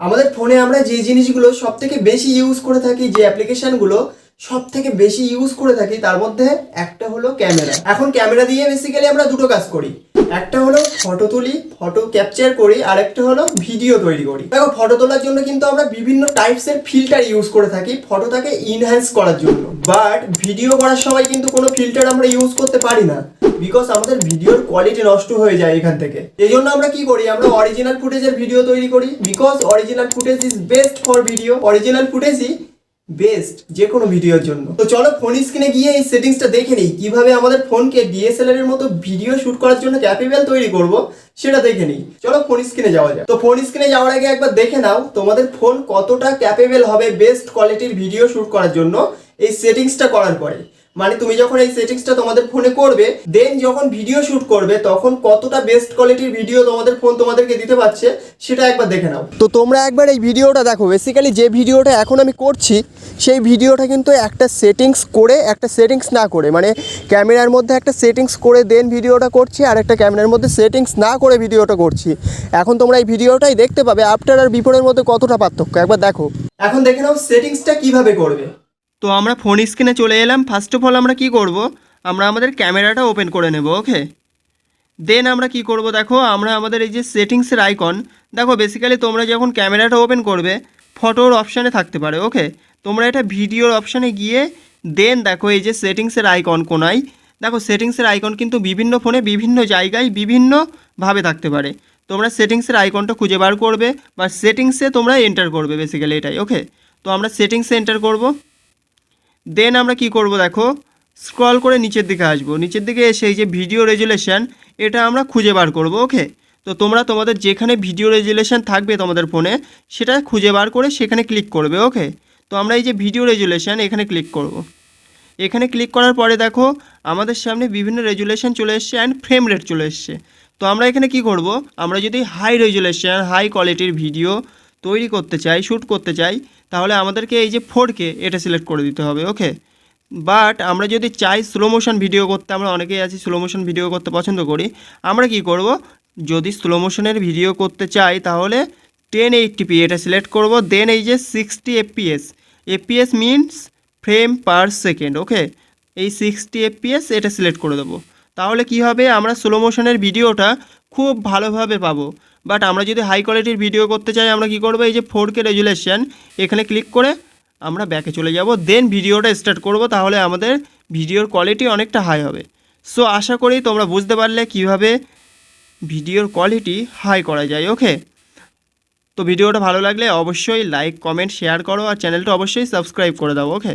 আমাদের ফোনে আমরা যে জিনিসগুলো সব থেকে বেশি ইউজ করে থাকি, যে অ্যাপ্লিকেশনগুলো সব থেকে বেশি ইউজ করে থাকি, তার মধ্যে একটা হলো ক্যামেরা। এখন ক্যামেরা দিয়ে বেসিক্যালি আমরা দুটো কাজ করি। একটা হলো ফটো তুলি, ফটো ক্যাপচার করি, আর একটা হলো ভিডিও তৈরি করি। দেখো, ফটো তোলার জন্য কিন্তু আমরা বিভিন্ন টাইপসের ফিল্টার ইউজ করে থাকি ফটোটাকে ইনহ্যান্স করার জন্য। বাট ভিডিও করার সময় কিন্তু কোনো ফিল্টার আমরা ইউজ করতে পারি না, বিকজ আমাদের ভিডিওর কোয়ালিটি নষ্ট হয়ে যায় এখান থেকে। এই জন্য আমরা কি করি, আমরা অরিজিনাল ফুটেজের ভিডিও তৈরি করি, because original footage is best for video. Original ফুটেজই বেস্ট যে কোনো ভিডিওর জন্য। তো চলো ফোন স্ক্রিনে গিয়ে এই সেটিংসটা দেখে নিই, কিভাবে আমাদের ফোনকে ডিএসএলআর এর মতো ভিডিও শুট করার জন্য ক্যাপেবল তৈরি করব সেটা দেখে নিই। চলো ফোন স্ক্রিনে যাওয়া যায়। তো ফোন স্ক্রিনে যাওয়ার আগে একবার দেখে নাও তোমাদের ফোন কতটা ক্যাপেবল হবে বেস্ট কোয়ালিটির ভিডিও শুট করার জন্য এই সেটিংসটা করার পরে। মানে তুমি যখন এই সেটিংসটা তোমাদের ফোনে করবে, দেন যখন ভিডিও শুট করবে তখন কতটা বেস্ট কোয়ালিটির ভিডিও তোমাদের ফোন তোমাদেরকে দিতে পারছে সেটা একবার দেখে নাও। তো তোমরা একবার এই ভিডিওটা দেখো। বেসিক্যালি যে ভিডিওটা এখন আমি করছি সেই ভিডিওটা কিন্তু একটা সেটিংস করে, একটা সেটিংস না করে, মানে ক্যামেরার মধ্যে একটা সেটিংস করে দেন ভিডিওটা করছি, আর একটা ক্যামেরার মধ্যে সেটিংস না করে ভিডিওটা করছি। এখন তোমরা এই ভিডিওটাই দেখতে পাবে আফটার আর বিফোরের মধ্যে কতটা পার্থক্য একবার দেখো। এখন দেখে নাও সেটিংসটা কিভাবে করবে। তো আমরা ফোন স্ক্রিনে চলে এলাম। ফার্স্ট অফ অল আমরা কি করব, আমরা আমাদের ক্যামেরাটা ওপেন করে নেব। ওকে, দেন আমরা কি করব, দেখো আমরা আমাদের এই যে সেটিংসের আইকন, দেখো বেসিক্যালি তোমরা যখন ক্যামেরাটা ওপেন করবে ফটোর অপশানে থাকতে পারে। ওকে, তোমরা এটা ভিডিওর অপশানে গিয়ে দেন দেখো এই যে সেটিংসের আইকন কোনায়, দেখো সেটিংসের আইকন কিন্তু বিভিন্ন ফোনে বিভিন্ন জায়গায় বিভিন্নভাবে থাকতে পারে। তোমরা সেটিংসের আইকনটা খুঁজে বার করবে বা সেটিংসে তোমরা এন্টার করবে, বেসিক্যালি এটাই। ওকে, তো আমরা সেটিংসে এন্টার করব। দেন আমরা কি করব, দেখো স্ক্রল করে নিচের দিকে আসবো। নিচের দিকে এসে এই যে ভিডিও রেজুলেশন, এটা আমরা খুঁজে বার করব। ওকে, তো তোমরা তোমাদের যেখানে ভিডিও রেজুলেশন থাকবে তোমাদের ফোনে সেটা খুঁজে বার করে সেখানে ক্লিক করবে। ওকে, তো আমরা এই যে ভিডিও রেজুলেশন এখানে ক্লিক করব। এখানে ক্লিক করার পরে দেখো আমাদের সামনে বিভিন্ন রেজুলেশন চলে এসছে অ্যান্ড ফ্রেম রেট চলে এসছে। তো আমরা এখানে কি করব, আমরা যদি হাই রেজুলেশন হাই কোয়ালিটির ভিডিও তৈরি করতে চাই, শ্যুট করতে চাই, তাহলে আমাদেরকে এই যে 4K এটা সিলেক্ট করে দিতে হবে। ওকে, বাট আমরা যদি চাই স্লো মোশন ভিডিও করতে, আমরা অনেকেই আছি স্লো মোশন ভিডিও করতে পছন্দ করি, আমরা কি করব, যদি স্লো মোশনের ভিডিও করতে চাই তাহলে 1080p এটা সিলেক্ট করব। দেন এই যে 60 fps, fps means frame per second. Okay, এই 60 fps এটা সিলেক্ট করে দেবো। তাহলে কি হবে, আমরা স্লো মোশনের ভিডিওটা খুব ভালোভাবে পাবো। বাট আমরা যদি হাই কোয়ালিটির ভিডিও করতে চাই আমরা কি করব, এই যে 4K রেজুলেশন এখানে ক্লিক করে আমরা ব্যাকে চলে যাব। দেন ভিডিওটা স্টার্ট করব, তাহলে আমাদের ভিডিওর কোয়ালিটি অনেকটা হাই হবে। সো আশা করি তোমরা বুঝতে পারলে কিভাবে ভিডিওর কোয়ালিটি হাই করা যায়। ওকে, তো ভিডিওটা ভালো লাগলে অবশ্যই লাইক কমেন্ট শেয়ার করো আর চ্যানেলটা অবশ্যই সাবস্ক্রাইব করে দাও। ওকে।